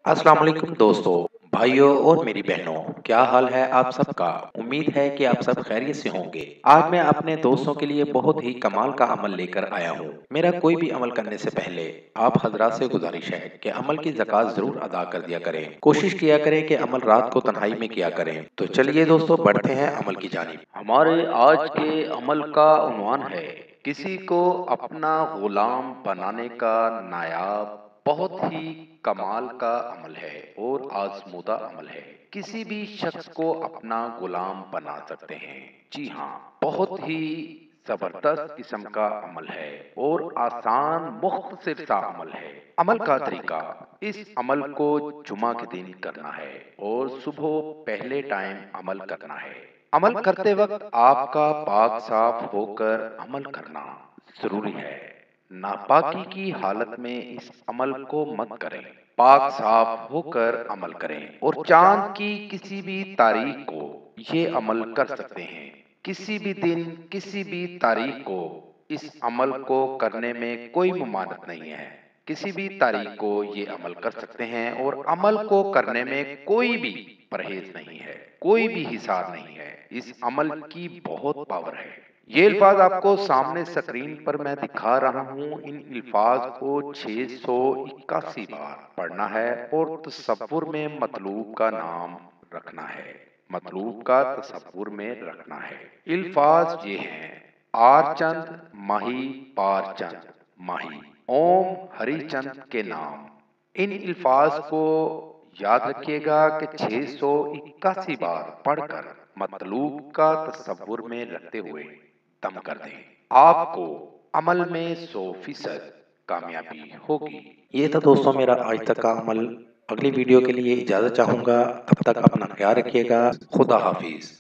अस्सलाम वालेकुम दोस्तों, भाइयों और मेरी बहनों, क्या हाल है आप सबका? उम्मीद है कि आप सब खैरियत से होंगे। आज मैं अपने दोस्तों के लिए बहुत ही कमाल का अमल लेकर आया हूँ। मेरा कोई भी अमल करने से पहले आप हजरात से गुजारिश है कि अमल की ज़कात ज़रूर अदा कर दिया करें। कोशिश किया करें कि अमल रात को तन्हाई में किया करें। तो चलिए दोस्तों, बढ़ते हैं अमल की जानिब। हमारे आज के अमल का उन्वान है, किसी को अपना गुलाम बनाने का नायाब बहुत ही कमाल का अमल है और आजमूदा अमल है। किसी भी शख्स को अपना गुलाम बना सकते हैं। जी हाँ, बहुत ही जबरदस्त किस्म का अमल है और आसान मुख्तसर सा अमल है। अमल का तरीका, इस अमल को जुमा के दिन करना है और सुबह पहले टाइम अमल करना है। अमल करते वक्त आपका पाक साफ होकर अमल करना जरूरी है। नापाकी की हालत में इस अमल को मत करें। पाक साफ होकर अमल करें और चांद की किसी भी तारीख को ये अमल कर सकते हैं। किसी भी दिन, किसी भी तारीख को इस अमल को करने में कोई ममानत नहीं है। किसी भी तारीख को ये अमल कर सकते हैं और अमल को करने में कोई भी परहेज नहीं है, कोई भी हिसाब नहीं है। इस अमल की बहुत पावर है। ये अल्फाज आपको सामने स्क्रीन पर मैं दिखा रहा हूँ। इन अल्फाज को 681 बार पढ़ना है और तसव्वुर में मतलूब का नाम रखना है। मतलूब का तसव्वुर में रखना है। अल्फाज ये हैं: आरचंद माही पारचंद माही, ओम हरिचंद के नाम। इन अल्फाज को याद रखिएगा कि 681 बार पढ़कर मतलूब का तसव्वुर में रखते हुए दम कर दें। आपको अमल में 100% कामयाबी होगी। ये था दोस्तों मेरा आज तक का अमल। अगली वीडियो के लिए इजाज़त चाहूँगा। तब तक अपना ख्याल रखिएगा। खुदा हाफिज़।